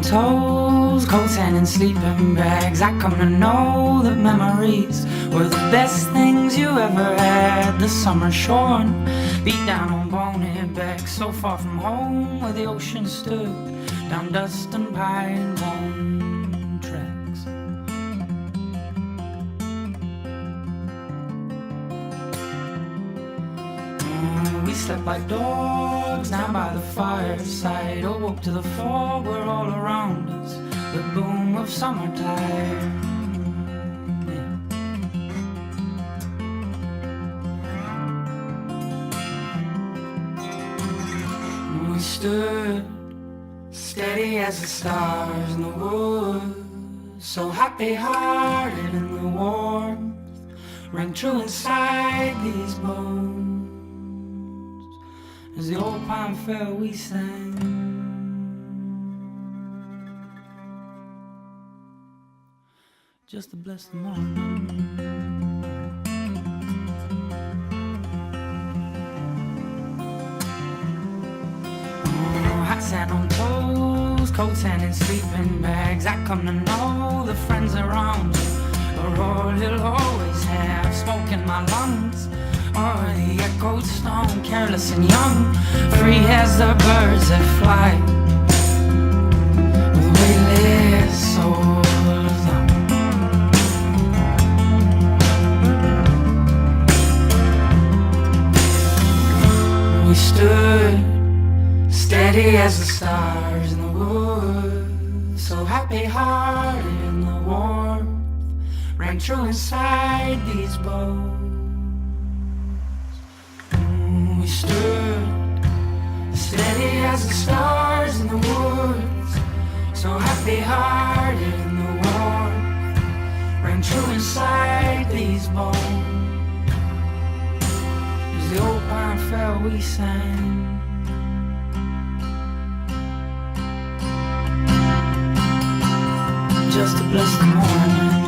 toes, coats and sleeping bags. I come to know that memories were the best things you ever had. The summer shorn, beat down on bonehead backs, so far from home where the ocean stood, down dust and pine bone tracks. We slept like dogs down by the fireside, awoke to the fog were all around us, the boom of summertime. We stood steady as the stars in the woods, so happy-hearted in the warmth rang true inside these bones. As the old pine fell, we sang. Just to bless the morning. Hot sand on toes, coats and in sleeping bags. I come to know the friends around you are all you'll always have. Smoke in my lungs, or the echoed stone, careless and young, free as the birds that fly, with weightless souls. We stood steady as the stars in the woods, so happy-hearted in the warmth rang true inside these bones. We stood steady as the stars in the woods, so happy-hearted in the warmth rang true inside these bones. As the old pine fell, we sang. Just to bless the morning.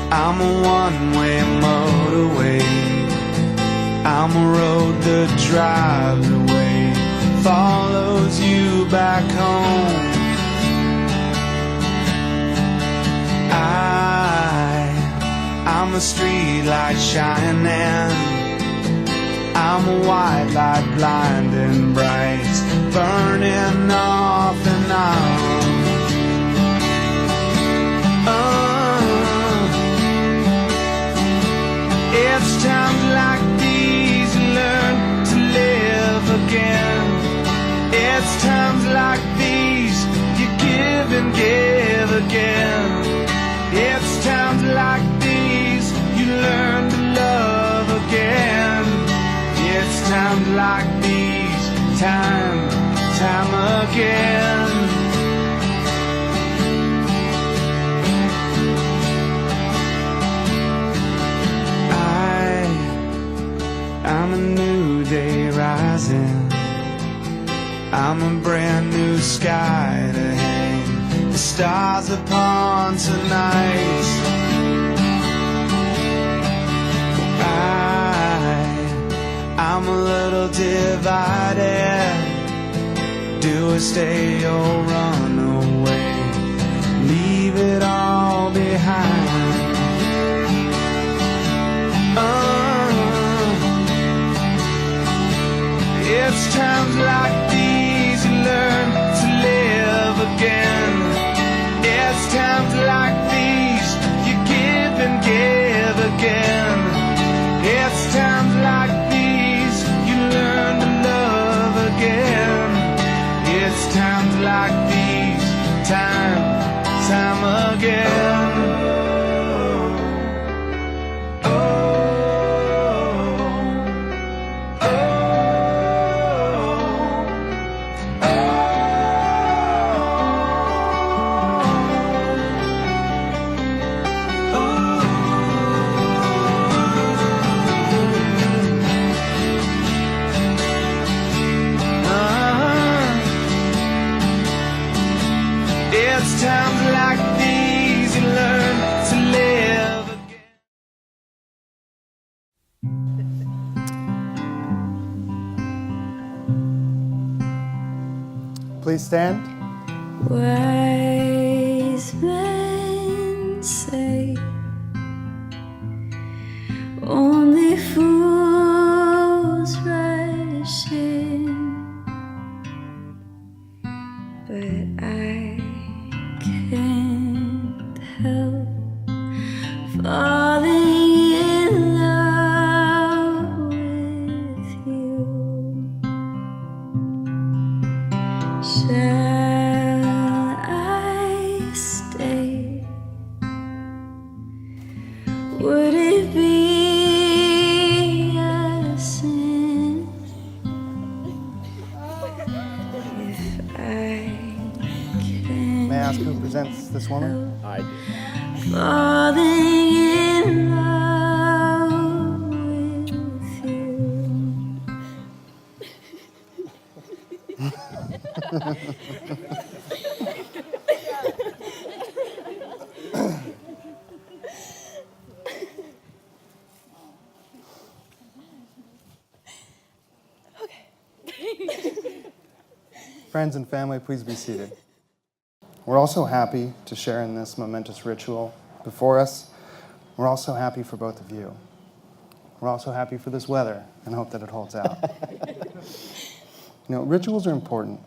I'm a one-way motorway. I'm a road that drives away, follows you back home. I'm a street light shining. I'm a white light blinding bright, burning off and on. It's times like these you learn to live again. It's times like these you give and give again. It's times like these you learn to love again. It's times like these, time again. I'm a new day rising. I'm a brand new sky to hang the stars upon tonight. I'm a little divided. Do I stay or run away? Leave it all behind. It's times like these you learn to live again. It's times like these you give and give again. It's times like these you learn to love again. It's times like these, time again. It's times like these you learn to live again. Please stand. Wise men say only fools rush in, but I can't help falling in love with you. Shall I stay? Would it be a sin if I can't? May I ask who presents this woman? I do. Falling in love with you. Friends and family, please be seated. We're also happy to share in this momentous ritual before us. We're also happy for both of you. We're also happy for this weather and hope that it holds out. Rituals are important.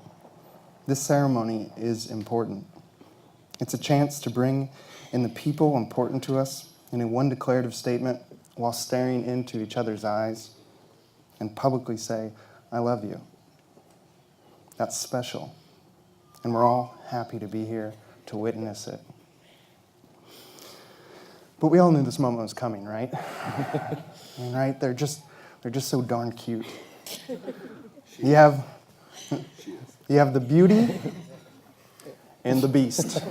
This ceremony is important. It's a chance to bring in the people important to us in one declarative statement while staring into each other's eyes and publicly say, I love you. That's special. And we're all happy to be here to witness it. But we all knew this moment was coming, right? Right? They're just so darn cute. You have the beauty and the beast.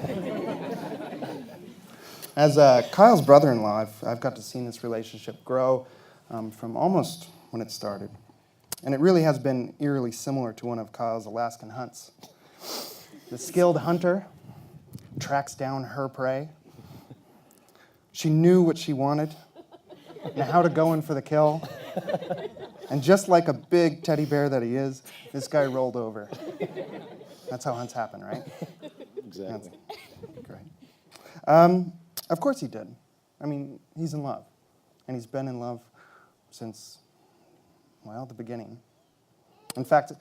As Kyle's brother-in-law, I've got to see this relationship grow from almost when it started. And it really has been eerily similar to one of Kyle's Alaskan hunts. The skilled hunter tracks down her prey. She knew what she wanted and how to go in for the kill. And just like a big teddy bear that he is, this guy rolled over. That's how hunts happen, right? Exactly. That's great. Of course he did. I mean, he's in love. And he's been in love since, well, the beginning. In fact,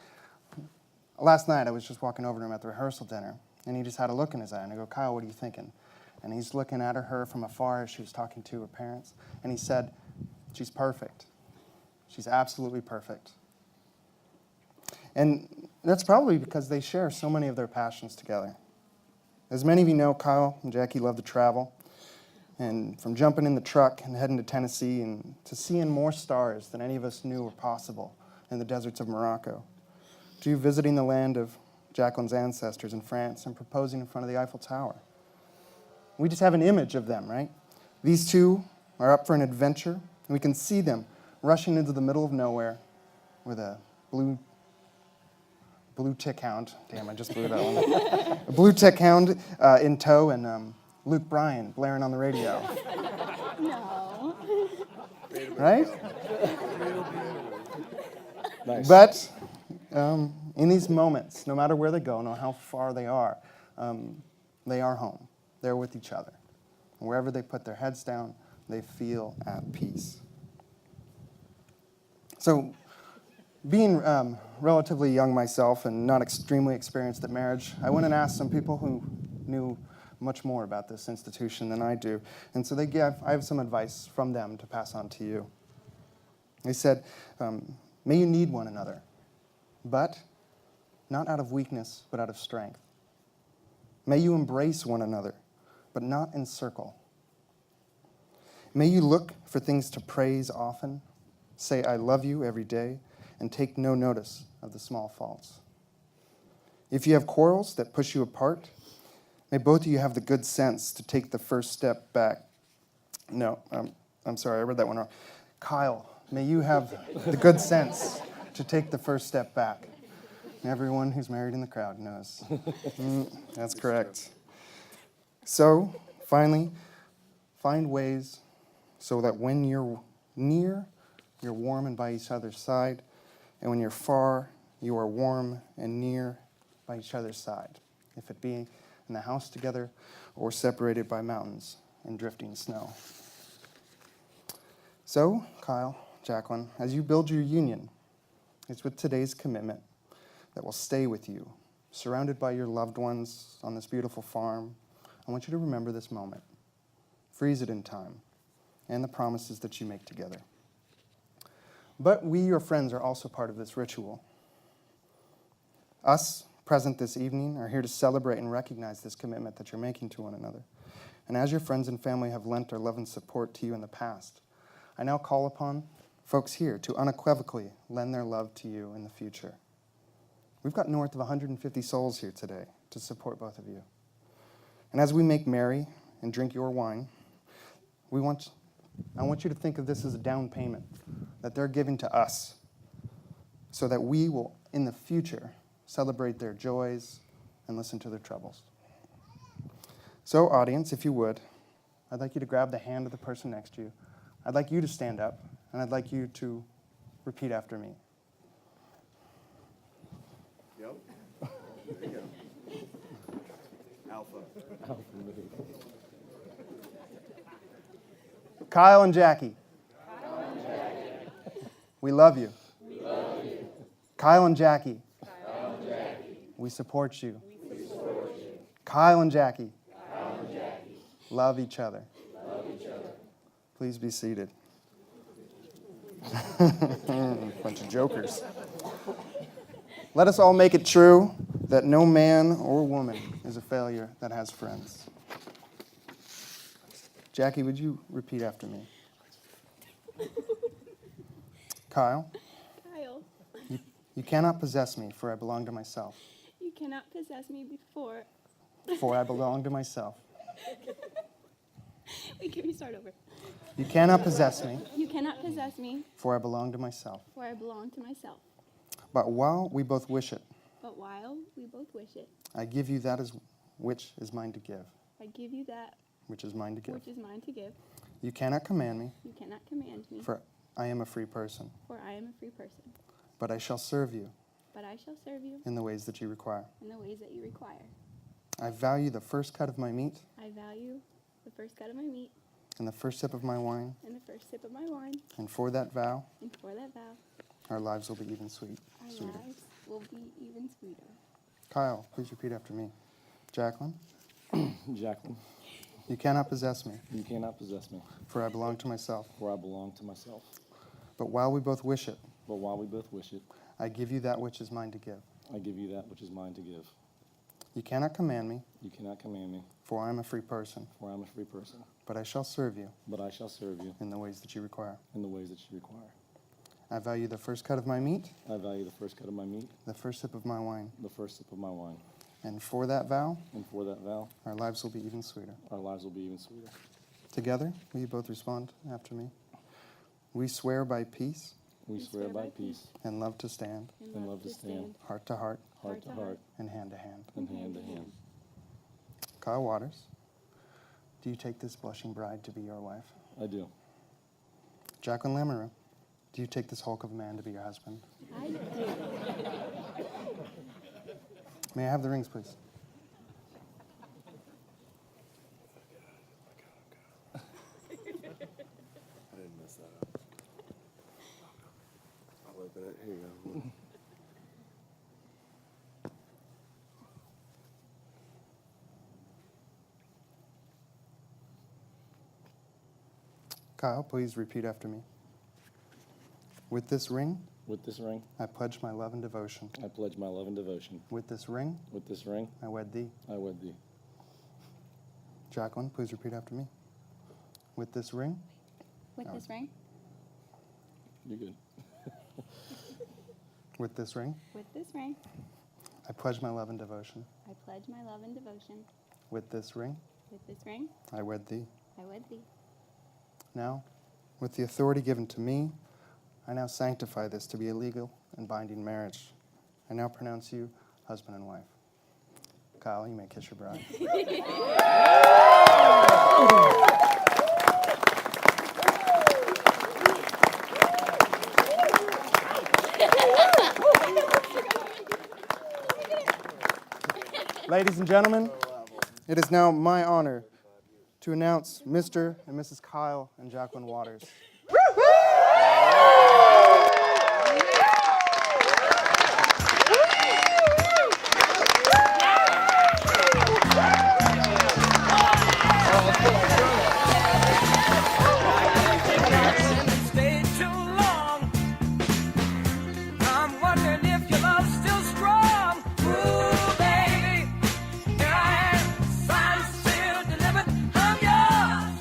last night I was just walking over to him at the rehearsal dinner, and he just had a look in his eye, and I go, Kyle, what are you thinking? And he's looking at her from afar as she was talking to her parents, and he said, she's perfect. She's absolutely perfect. And that's probably because they share so many of their passions together. As many of you know, Kyle and Jackie love to travel. And from jumping in the truck and heading to Tennessee and to seeing more stars than any of us knew were possible in the deserts of Morocco, to visiting the land of Jacqueline's ancestors in France and proposing in front of the Eiffel Tower. We just have an image of them, right? These two are up for an adventure, and we can see them rushing into the middle of nowhere with a blue tick hound. Damn, I just blew that one. A blue tick hound in tow, and Luke Bryan blaring on the radio. No. Right? Nice. But in these moments, no matter where they go, no matter how far they are home. They're with each other. And wherever they put their heads down, they feel at peace. So, being relatively young myself and not extremely experienced at marriage, I went and asked some people who knew much more about this institution than I do. And so I have some advice from them to pass on to you. They said, may you need one another, but not out of weakness, but out of strength. May you embrace one another, but not encircle. May you look for things to praise often, say I love you every day, and take no notice of the small faults. If you have quarrels that push you apart, may both of you have the good sense to take the first step back. No, I'm sorry, I read that one wrong. Kyle, may you have the good sense to take the first step back. Everyone who's married in the crowd knows. That's correct. So, finally, find ways so that when you're near, you're warm and by each other's side, and when you're far, you are warm and near by each other's side, if it be in the house together or separated by mountains and drifting snow. So, Kyle, Jacqueline, as you build your union, it's with today's commitment that will stay with you, surrounded by your loved ones on this beautiful farm. I want you to remember this moment, freeze it in time, and the promises that you make together. But we, your friends, are also part of this ritual. Us, present this evening, are here to celebrate and recognize this commitment that you're making to one another. And as your friends and family have lent their love and support to you in the past, I now call upon folks here to unequivocally lend their love to you in the future. We've got north of 150 souls here today to support both of you. And as we make merry and drink your wine, I want you to think of this as a down payment that they're giving to us so that we will, in the future, celebrate their joys and listen to their troubles. So, audience, if you would, I'd like you to grab the hand of the person next to you. I'd like you to stand up, and I'd like you to repeat after me. Yep. There you go. Alpha. Kyle and Jackie. We love you. Kyle and Jackie. We support you. Kyle and Jackie. Love each other. Please be seated. Bunch of jokers. Let us all make it true that no man or woman is a failure that has friends. Jackie, would you repeat after me? Kyle, Kyle, you cannot possess me, for I belong to myself. you cannot possess me before. For I belong to myself. Wait, can we start over? You cannot possess me, You cannot possess me, for I belong to myself. for I belong to myself. But while we both wish it, But while we both wish it, I give you that which is mine to give, I give you that which is mine to give. which is mine to give. You cannot command me, You cannot command me, for I am a free person. for I am a free person. But I shall serve you But I shall serve you in the ways that you require. in the ways that you require. I value the first cut of my meat I value the first cut of my meat and the first sip of my wine, and the first sip of my wine, and for that vow, and for that vow, our lives will be even our sweeter. lives will be even sweeter. Kyle, please repeat after me. Jacqueline, Jacqueline, you cannot possess me, you cannot possess me, for I belong to myself. for I belong to myself. But while we both wish it, But while we both wish it, I give you that which is mine to give. I give you that which is mine to give. You cannot command me, You cannot command me, for I am a free person. for I am a free person. But I shall serve you But I shall serve you in the ways that you require. in the ways that you require. I value the first cut of my meat, I value the first cut of my meat, the first sip of my wine, the first sip of my wine. and for that vow, And for that vow, our lives will be even sweeter. our lives will be even sweeter. Together, will you both respond after me? We swear by peace We swear by peace and love to stand, and love to stand, heart to heart heart to heart, and hand to hand. and hand to hand. Kyle Waters, do you take this blushing bride to be your wife? I do. Jacqueline Lamoureux, do you take this hulk of a man to be your husband? I do. May I have the rings, please? I didn't mess that up. I'll open it. Here you go. Kyle, please repeat after me. With this ring, With this ring, I pledge my love and devotion. I pledge my love and devotion. With this ring, With this ring, I wed thee. I wed thee. Jacqueline, please repeat after me. With this ring, With this ring, You're good. with this ring, with this ring, I pledge my love and devotion. I pledge my love and devotion. With this ring, With this ring, I wed thee. I wed thee. Now, with the authority given to me, I now sanctify this to be a legal and binding marriage. I now pronounce you husband and wife. Kyle, you may kiss your bride. Ladies and gentlemen, it is now my honor to announce Mr. and Mrs. Kyle and Jacqueline Waters. Stayed too long. I'm wondering if your love's still strong. Ooh, baby, here I am, signed, sealed, delivered. I'm yours.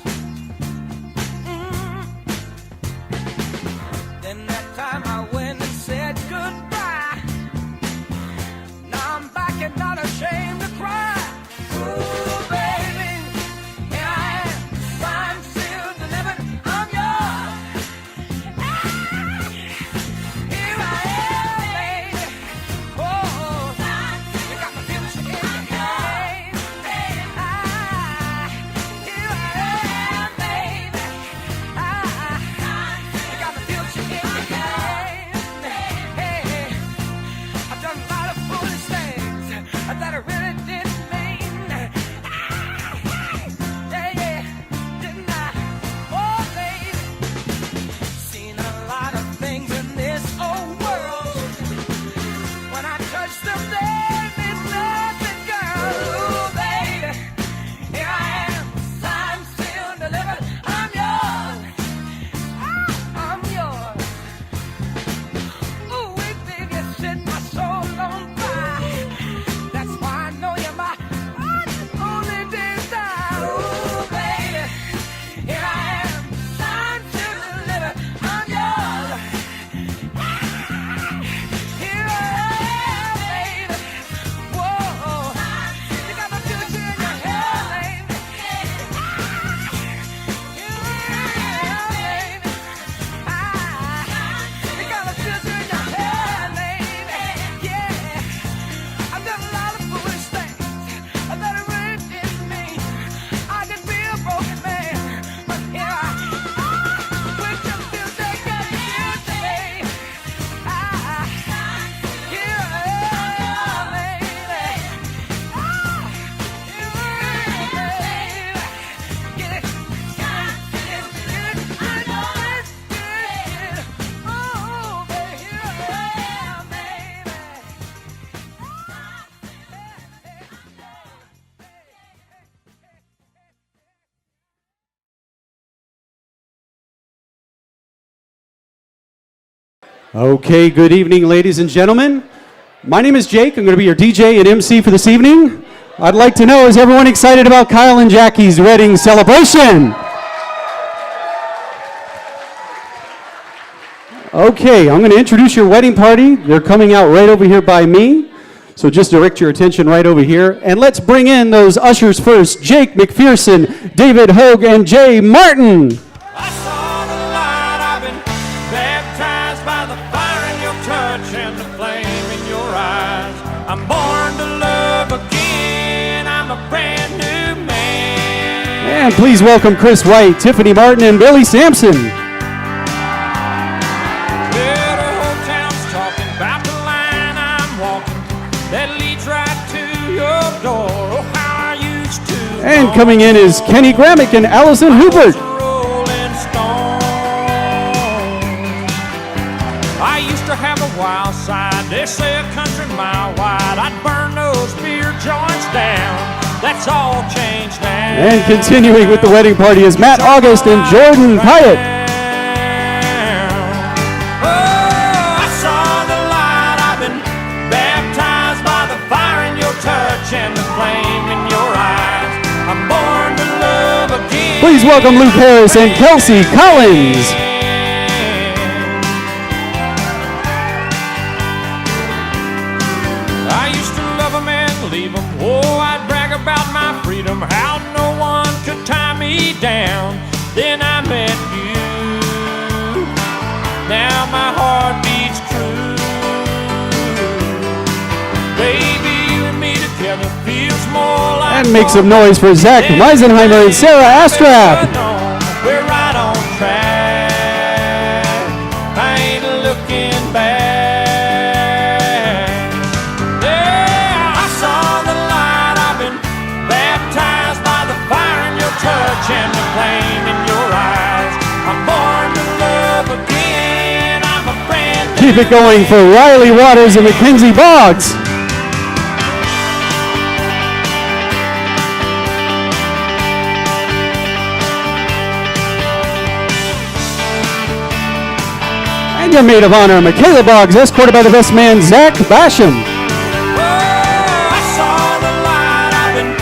Okay, good evening, ladies and gentlemen. My name is Jake. I'm going to be your DJ and MC for this evening. I'd like to know, is everyone excited about Kyle and Jackie's wedding celebration? Okay, I'm going to introduce your wedding party. They're coming out right over here by me. So just direct your attention right over here. And let's bring in those ushers first. Jake McPherson, David Hogue, and Jay Martin. I saw the light, I've been baptized by the fire in your touch and the flame in your eyes. I'm born to love again, I'm a brand new man. And please welcome Chris White, Tiffany Martin, and Billy Sampson. Well, the whole town's talking about the line I'm walking that leads right to your door. Oh, how I used to. And coming in is Kenny Gramick and Allison Hubert. Rolling Stone. I used to have a wild side. They say a country mile wide. I'd burn those beer joints down. That's all changed now. And continuing with the wedding party is Matt August and Jordan Pyatt. Oh, I saw the light. I've been baptized by the fire in your touch and the flame in your eyes. I'm born to love again. Please welcome Luke Harris and Kelsey Collins. I used to love 'em and leave 'em. Oh, I'd brag about my freedom, how no one could tie me down. Then I met you. Now my heart beats true. Baby, you and me together feels more like. And make some noise for Zach Meisenheimer and Sarah Astrap. We're right on track. I ain't looking back. Yeah, I saw the light. I've been baptized by the fire in your touch and the flame in your eyes. I'm born to love again. I'm a brand new. Keep it going for Riley Waters and Mackenzie Boggs. And your maid of honor, Michaela Boggs, escorted by the best man, Zach Basham. Oh, I saw the light. I've been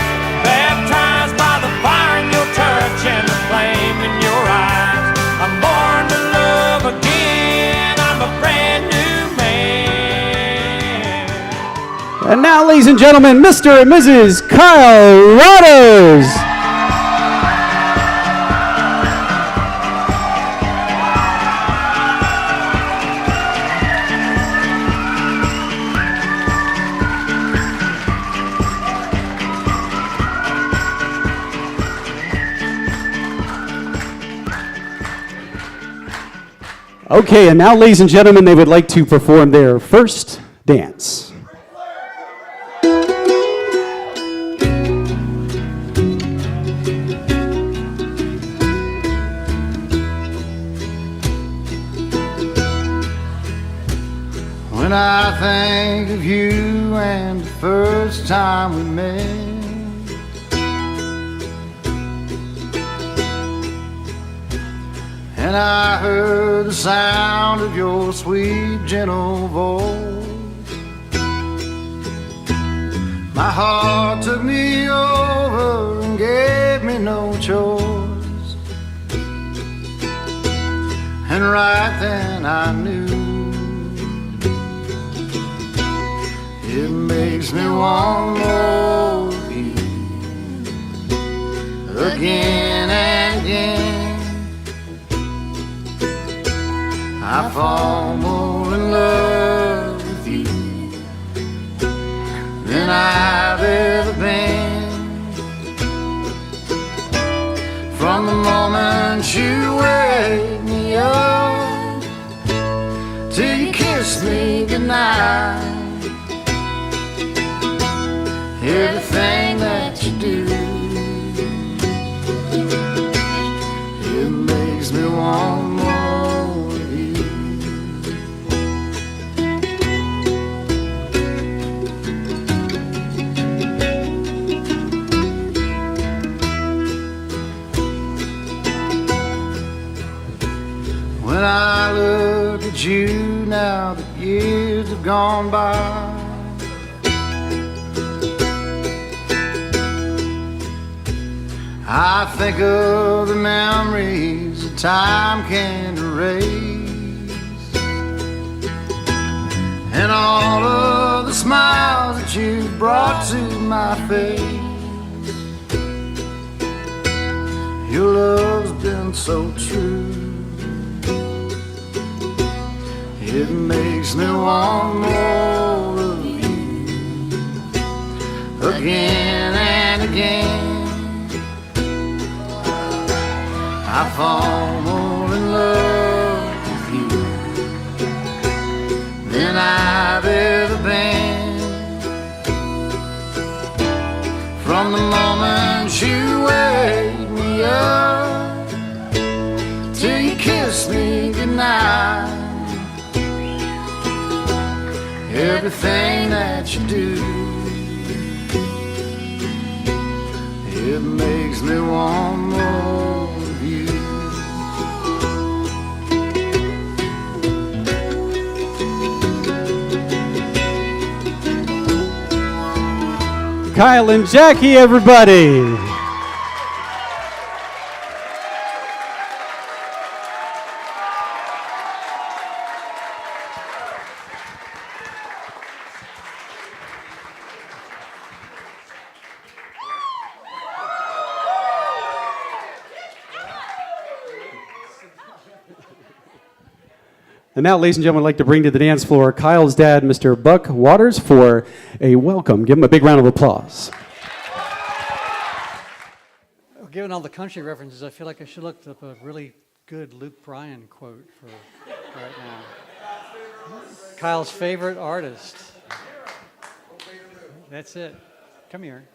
baptized by the fire in your touch and the flame in your eyes. I'm born to love again. I'm a brand new man. And now, ladies and gentlemen, Mr. and Mrs. Kyle Rodders. Okay, and now, ladies and gentlemen, they would like to perform their first dance. When I think of you and the first time we met, and I heard the sound of your sweet, gentle voice, my heart took me over and gave me no choice. And right then I knew it makes me want more of you again and again. I fall more in love with you than I've ever been. From the moment you wake me up till you kiss me goodnight, everything that you do, it makes me want more of you. When I look at you now now that years have gone by. I think of the memories that time can't erase, and all of the smiles that you brought to my face. Your love's been so true, it makes me want more of you again and again. I fall more in love with you than I've ever been. From the moment you wake me up till you kiss me goodnight, everything that you do, it makes me want more of you. Kyle and Jackie, everybody. And now, ladies and gentlemen, I'd like to bring to the dance floor Kyle's dad, Mr. Buck Waters, for a welcome. Give him a big round of applause. Well, given all the country references, I feel like I should look up a really good Luke Bryan quote for right now. Kyle's favorite artist. That's it. Come here.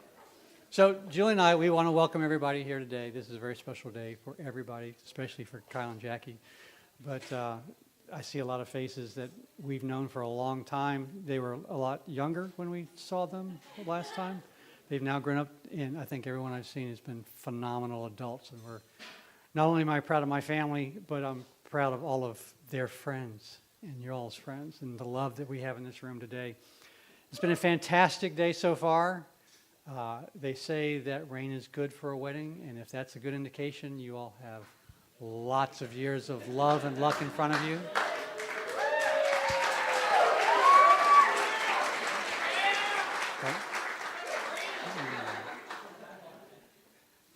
So Julie and I, we want to welcome everybody here today. This is a very special day for everybody, especially for Kyle and Jackie. But I see a lot of faces that we've known for a long time. They were a lot younger when we saw them last time. They've now grown up, and I think everyone I've seen has been phenomenal adults. And we're not only am I proud of my family, but I'm proud of all of their friends and your all's friends and the love that we have in this room today. It's been a fantastic day so far. They say that rain is good for a wedding, and if that's a good indication, you all have lots of years of love and luck in front of you. Okay.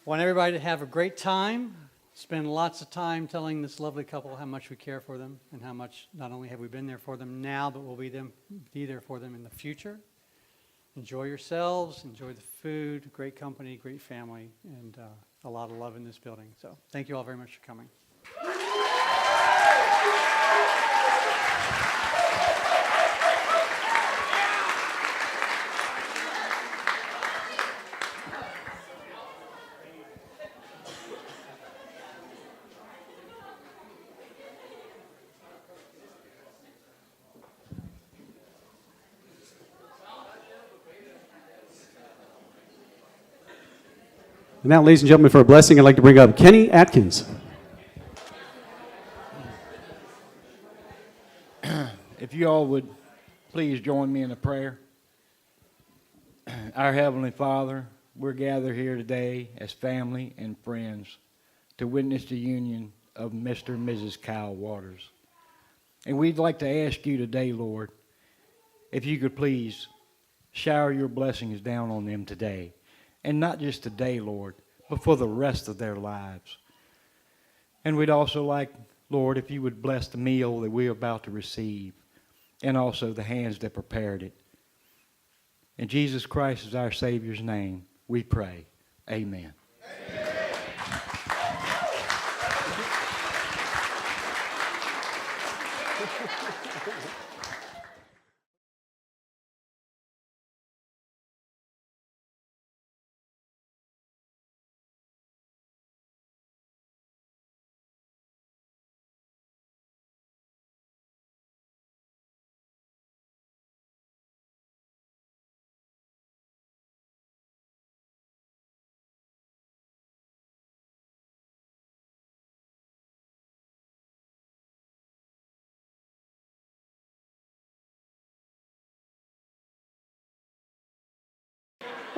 Want everybody to have a great time. Spend lots of time telling this lovely couple how much we care for them and how much not only have we been there for them now, but we'll be there for them in the future. Enjoy yourselves, enjoy the food, great company, great family, and a lot of love in this building. So thank you all very much for coming. And now, ladies and gentlemen, for a blessing, I'd like to bring up Kenny Atkins. If you all would please join me in a prayer. Our Heavenly Father, we're gathered here today as family and friends to witness the union of Mr. and Mrs. Kyle Waters. And we'd like to ask you today, Lord, if you could please shower your blessings down on them today. And not just today, Lord, but for the rest of their lives. And we'd also like, Lord, if you would bless the meal that we're about to receive, and also the hands that prepared it. In Jesus Christ is our Savior's name, we pray. Amen.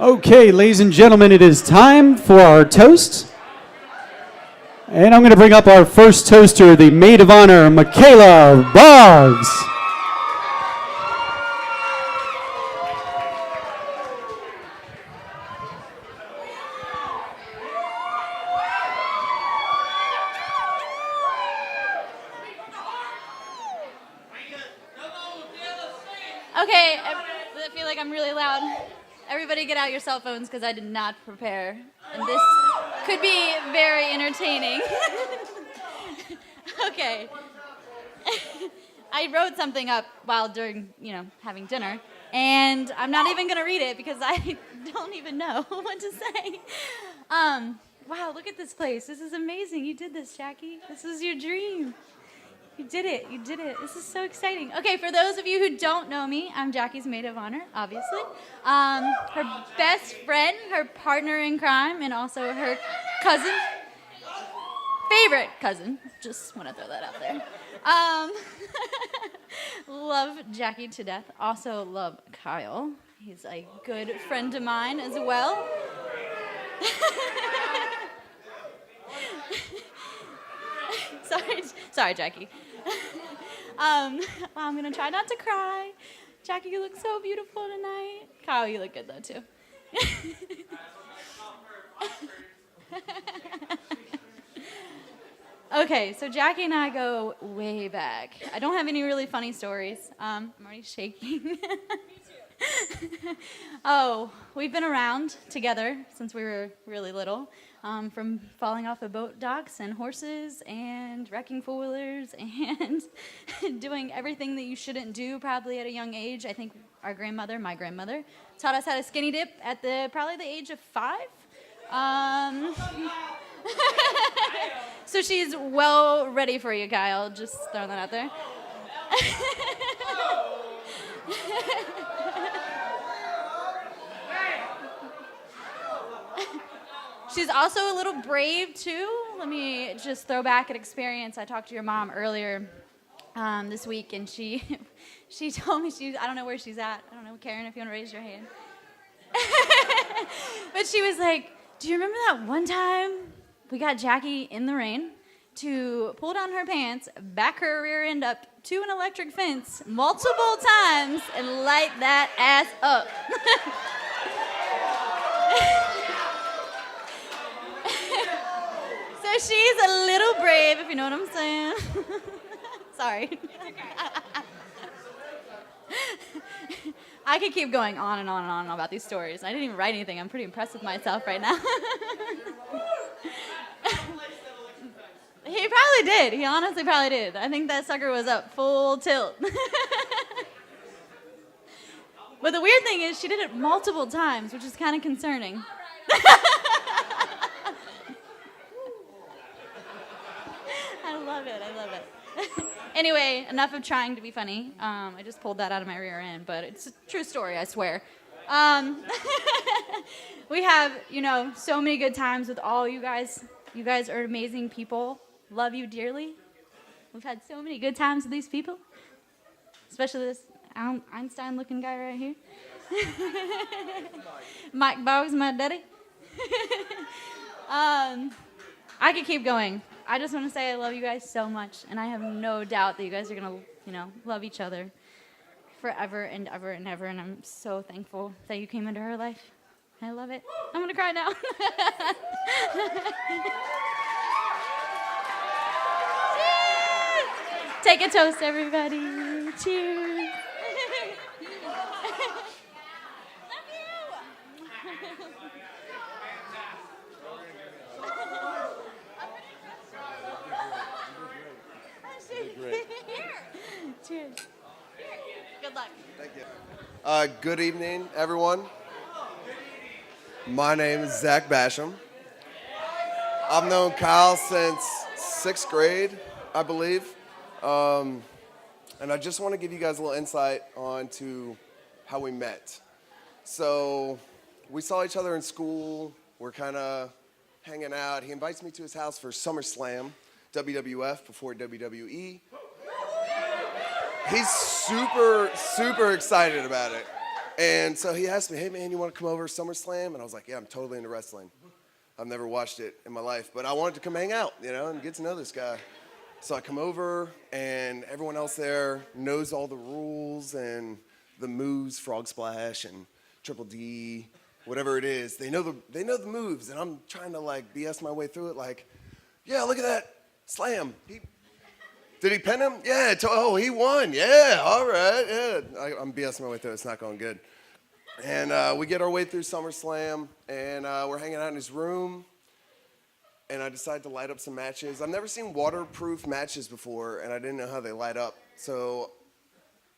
Okay, ladies and gentlemen, it is time for our toast. And I'm going to bring up our first toaster, the maid of honor, Michaela Boggs. Okay, I feel like I'm really loud. Everybody get out your cell phones because I did not prepare. And this could be very entertaining. Okay. I wrote something up while during, having dinner. And I'm not even going to read it because I don't even know what to say. Wow, look at this place. This is amazing. You did this, Jackie. This is your dream. You did it. You did it. This is so exciting. Okay, for those of you who don't know me, I'm Jackie's maid of honor, obviously. Her best friend, her partner in crime, and also her cousin. Favorite cousin. Just want to throw that out there. Love Jackie to death. Also love Kyle. He's a good friend of mine as well. Sorry, Jackie. Well, I'm gonna try not to cry. Jackie, you look so beautiful tonight. Kyle, you look good though too. Okay, so Jackie and I go way back. I don't have any really funny stories. I'm already shaking. Oh, we've been around together since we were really little. From falling off of boat docks and horses and wrecking four-wheelers and doing everything that you shouldn't do probably at a young age. I think my grandmother, taught us how to skinny dip at probably the age of 5. So she's well ready for you, Kyle. Just throwing that out there. She's also a little brave, too. Let me just throw back an experience. I talked to your mom earlier this week, and she told me I don't know where she's at. I don't know, Karen, if you want to raise your hand. But she was like, do you remember that one time we got Jackie in the rain to pull down her pants, back her rear end up to an electric fence multiple times, and light that ass up? So she's a little brave, if you know what I'm saying. Sorry. I could keep going on and on and on about these stories. I didn't even write anything. I'm pretty impressed with myself right now. He probably did. He honestly probably did. I think that sucker was up full tilt. But the weird thing is she did it multiple times, which is kind of concerning. I love it. Anyway, enough of trying to be funny. I just pulled that out of my rear end, but it's a true story, I swear. We have, so many good times with all you guys. You guys are amazing people. Love you dearly. We've had so many good times with these people, especially this Einstein-looking guy right here. Mike Boggs, my daddy. I could keep going. I just want to say I love you guys so much, and I have no doubt that you guys are going to, love each other forever and ever and ever, and I'm so thankful that you came into her life. I love it. I'm going to cry now. Take a toast, everybody. Cheers. Cheers. Good luck. Thank you. Good evening, everyone. My name is Zach Basham. I've known Kyle since 6th grade, I believe. And I just want to give you guys a little insight onto how we met. So we saw each other in school. We're kind of hanging out. He invites me to his house for SummerSlam, WWF before WWE. He's super, super excited about it. And so he asked me, hey, man, you want to come over SummerSlam? And I was like, yeah, I'm totally into wrestling. I've never watched it in my life, but I wanted to come hang out, and get to know this guy. So I come over, and everyone else there knows all the rules and the moves, Frog Splash and Triple D, whatever it is. They know the moves, and I'm trying to, BS my way through it, yeah, look at that slam. Did he pin him? Yeah. He won. Yeah. All right. Yeah. I'm BSing my way through it. It's not going good. And we get our way through SummerSlam, and we're hanging out in his room, and I decide to light up some matches. I've never seen waterproof matches before, and I didn't know how they light up. So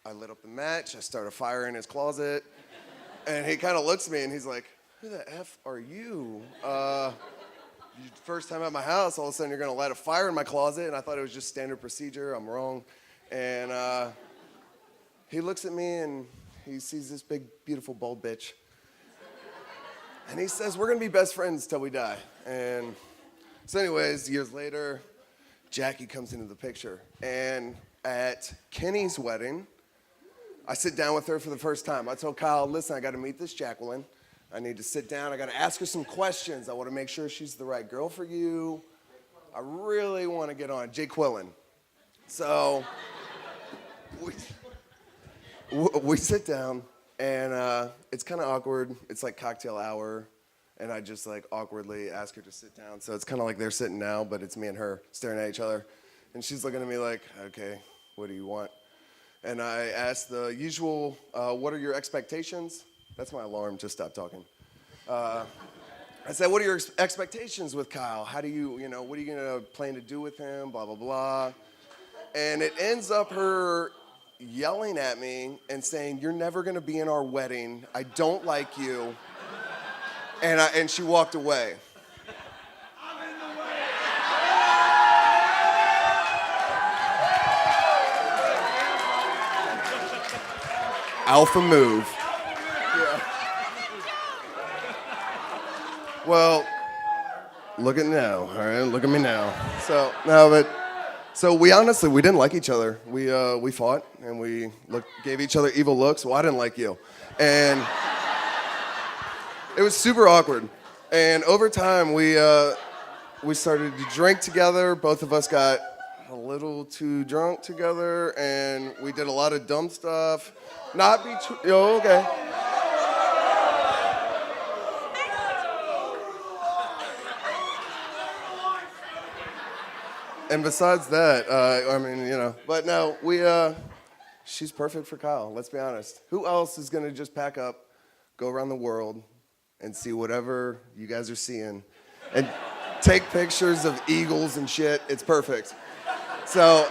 I lit up the match. I start a fire in his closet, and he kind of looks at me, and he's like, who the F are you? First time at my house, all of a sudden you're going to light a fire in my closet, and I thought it was just standard procedure. I'm wrong. And he looks at me, and he sees this big, beautiful, bald bitch. And he says, we're going to be best friends till we die. And so anyways, years later, Jackie comes into the picture. And at Kenny's wedding, I sit down with her for the first time. I told Kyle, listen, I got to meet this Jacqueline. I need to sit down. I got to ask her some questions. I want to make sure she's the right girl for you. I really want to get on. Jay Quillen. So we sit down, and it's kind of awkward. It's like cocktail hour, and I just awkwardly ask her to sit down. So it's kind of like they're sitting now, but it's me and her staring at each other. And she's looking at me like, okay, what do you want? And I asked the usual, what are your expectations? That's my alarm, just stop talking. I said, what are your expectations with Kyle? How do you, what are you gonna plan to do with him, blah, blah, blah. And it ends up her yelling at me and saying, you're never gonna be in our wedding. I don't like you. And she walked away. Alpha move. Well, look at now, all right? Look at me now. So we didn't like each other. We fought, and we gave each other evil looks. Well, I didn't like you. And it was super awkward. And over time, we started to drink together. Both of us got a little too drunk together, and we did a lot of dumb stuff. Okay. And besides that, but no, she's perfect for Kyle, let's be honest. Who else is gonna just pack up, go around the world, and see whatever you guys are seeing, and take pictures of eagles and shit? It's perfect. So,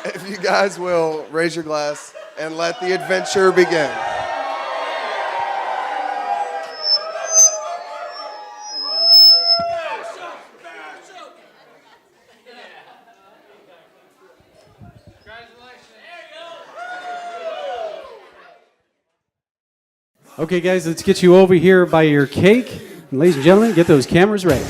if you guys will raise your glass and let the adventure begin. Okay, guys, let's get you over here by your cake. And ladies and gentlemen, get those cameras ready.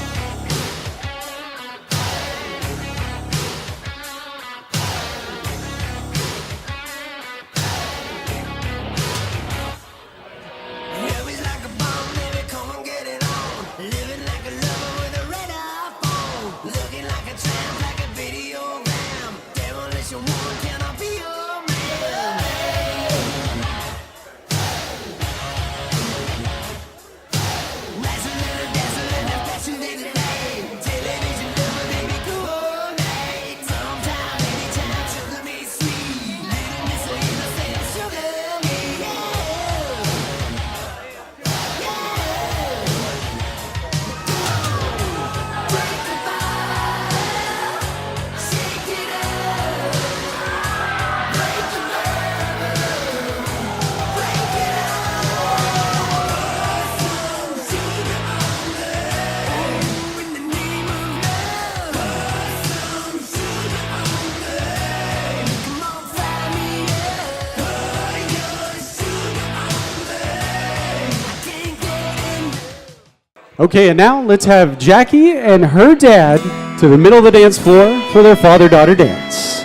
Okay, and now let's have Jackie and her dad to the middle of the dance floor for their father-daughter dance.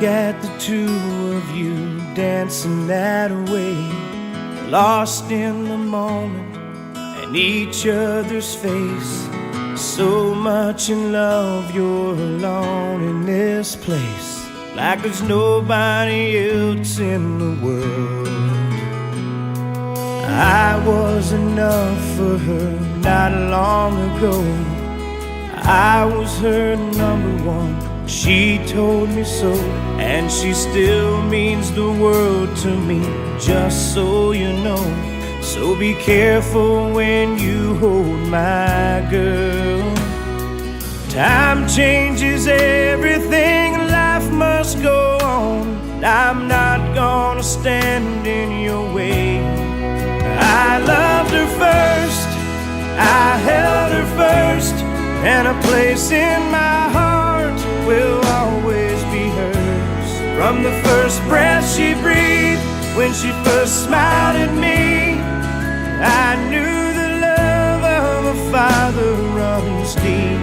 look at the two of you dancing that way, lost in the moment and each other's face. So much in love, you're alone in this place, like there's nobody else in the world. I was enough for her not long ago. I was her number one, she told me so, and she still means the world to me, just so you know. So be careful when you hold my girl. Time changes everything, life must go on. I'm not gonna stand in your way. I loved her first, I held her first, and a place in my heart will always be hers. From the first breath she breathed, when she first smiled at me, I knew the love of a father runs deep.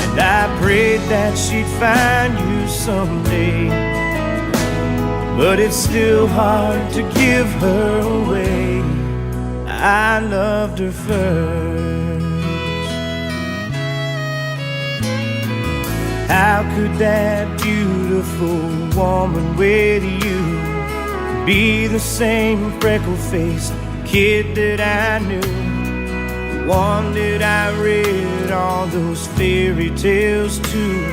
And I prayed that she'd find you someday, but it's still hard to give her away. I loved her first. How could that beautiful woman with you be the same freckle-faced kid that I knew, the one that I read all those fairy tales to,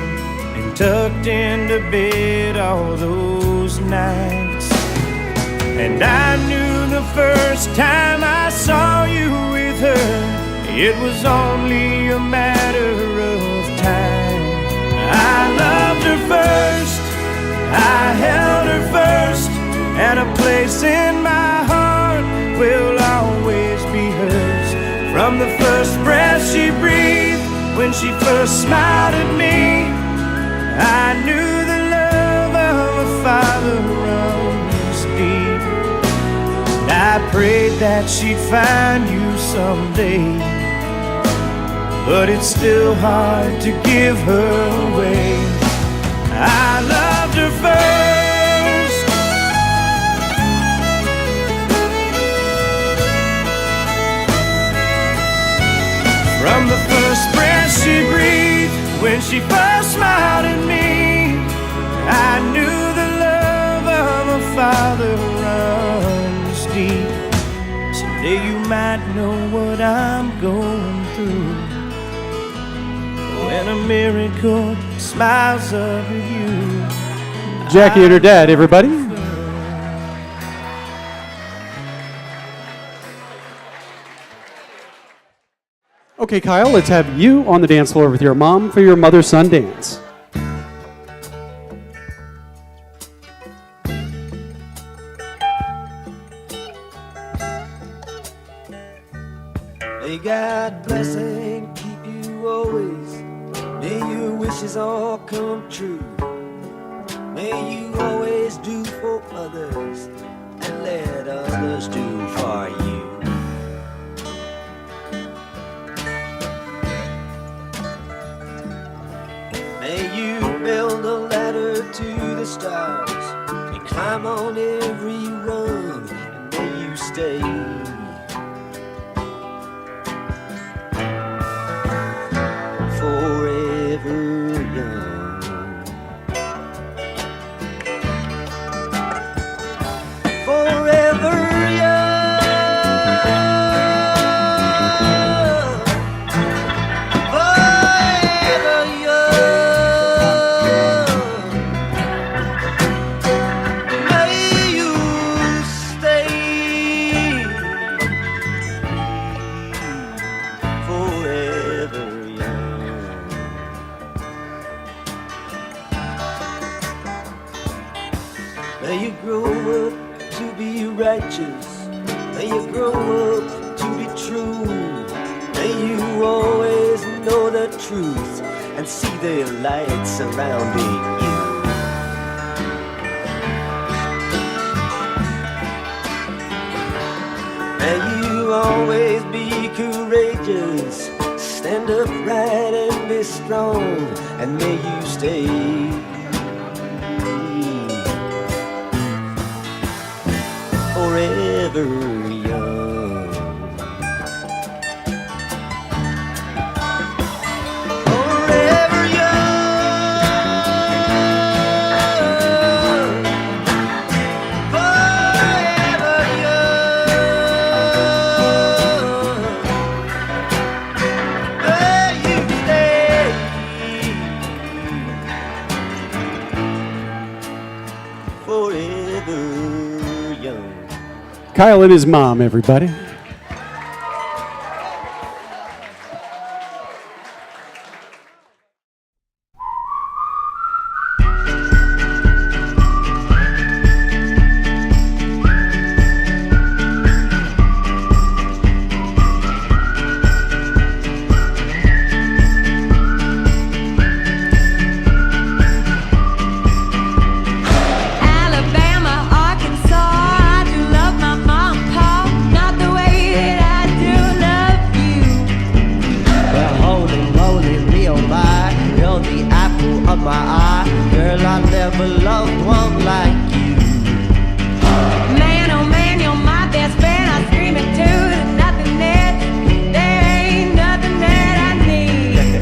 and tucked into bed all those nights? And I knew the first time I saw you with her, it was only a matter of time. I loved her first, I held her first, and a place in my heart will always be hers. From the first breath she breathed, when she first smiled at me, I knew the love of a father runs deep. And I prayed that she'd find you someday, but it's still hard to give her away. I loved her first. From the first breath she breathed, when she first smiled at me, I knew the love of a father runs deep. Someday you might know what I'm going through, when a miracle smiles up at you. Jackie and her dad, everybody. Okay, Kyle, let's have you on the dance floor with your mom for your mother-son dance. May God bless and keep you always. May your wishes all come true. May you always do for others and let others do for you. May you build a ladder to the stars and climb on every rung, and may you stay forever young. Forever young. Forever young. May you stay forever young. May you grow up to be righteous. May you grow up to be true. May you always know the truth and see the light surrounding you. May you always be courageous, stand upright and be strong, and may you stay forever young. Forever young. Forever young. There you stay. Forever young. Kyle and his mom, everybody. Alabama, Arkansas, I do love my mom and pa, not the way that I do love you. Well, holy moly, me oh my, you're the apple of my eye. Girl, I never loved one like you. Man, oh man, you're my best friend. I scream it too, there's nothing that, there ain't nothing that I need.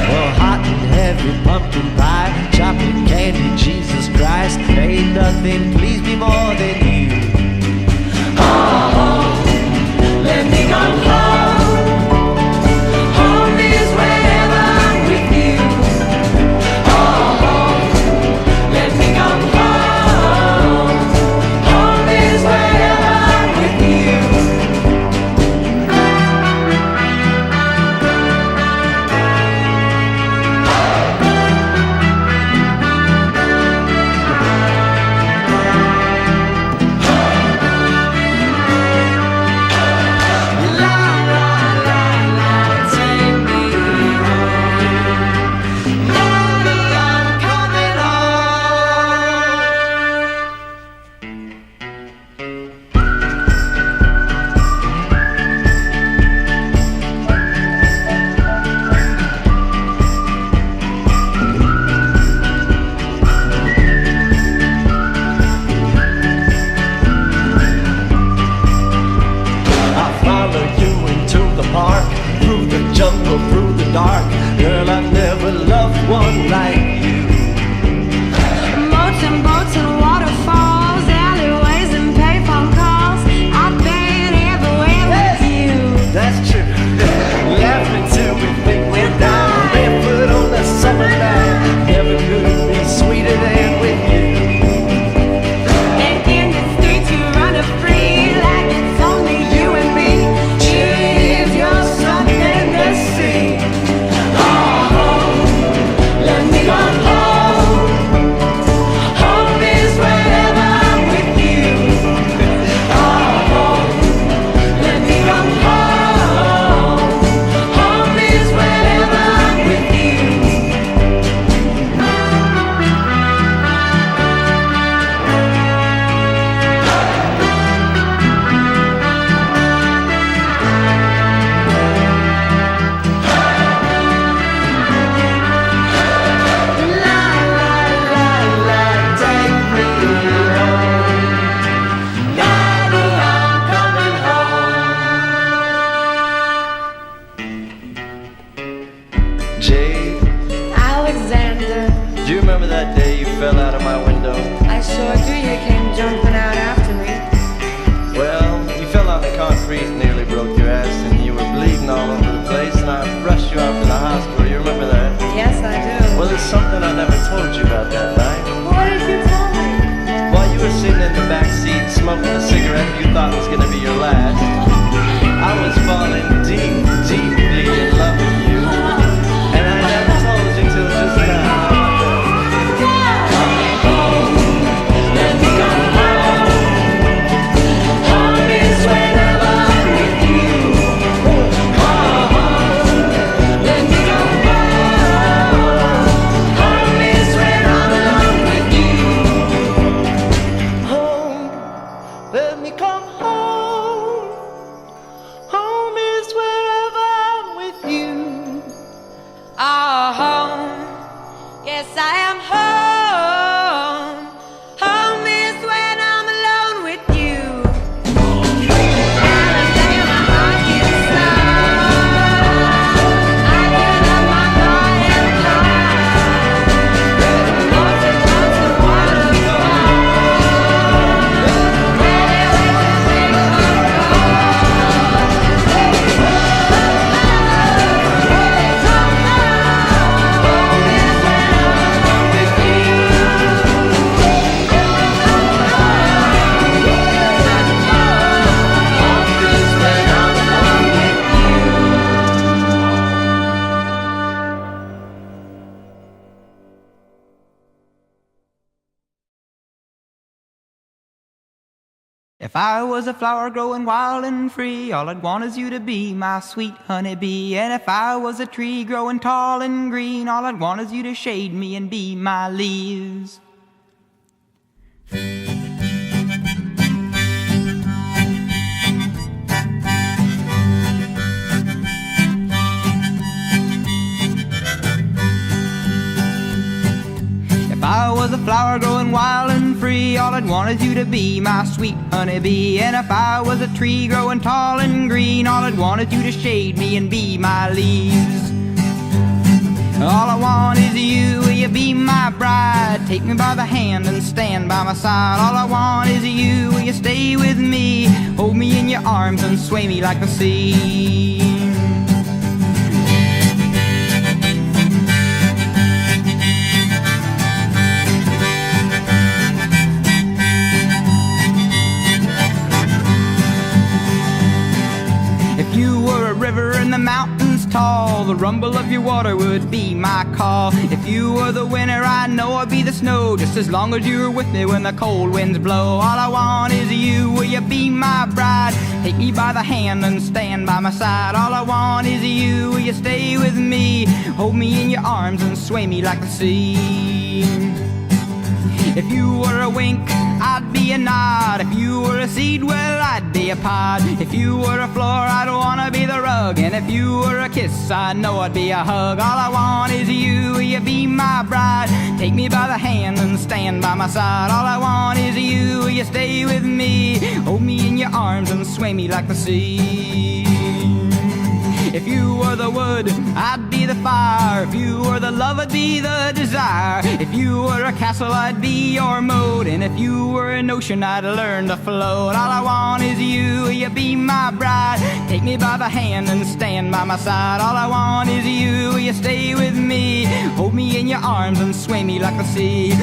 Well, hot and heavy pumpkin pie, chocolate candy, Jesus Christ, ain't nothing please me more than you. Let me go home. Home is wherever I'm with you. Oh, let me go home. Home is wherever I'm with you. If I was a flower growing wild and free, all I'd want is you to be my sweet honeybee. And if I was a tree growing tall and green, all I'd want is you to shade me and be my leaves. If I was a flower growing wild and free, all I'd want is you to be my sweet honeybee. And if I was a tree growing tall and green, all I'd want is you to shade me and be my leaves. All I want is you, will you be my bride? Take me by the hand and stand by my side. All I want is you, will you stay with me? Hold me in your arms and sway me like the sea. If you were a river in the mountains tall, the rumble of your water would be my call. If you were the winter, I know I'd be the snow, just as long as you were with me when the cold winds blow. All I want is you, will you be my bride? Take me by the hand and stand by my side. All I want is you, will you stay with me? Hold me in your arms and sway me like the sea. If you were a wink, I'd be a nod. If you were a seed, well, I'd be a pod. If you were a floor, I'd wanna be the rug. And if you were a kiss, I know I'd be a hug. All I want is you, will you be my bride? Take me by the hand and stand by my side. All I want is you, will you stay with me? Hold me in your arms and sway me like the sea. If you were the wood, I'd be the fire. If you were the love, I'd be the desire. If you were a castle, I'd be your moat. And if you were an ocean, I'd learn to float. All I want is you, will you be my bride? Take me by the hand and stand by my side. All I want is you, will you stay with me? Hold me in your arms and sway me like the sea.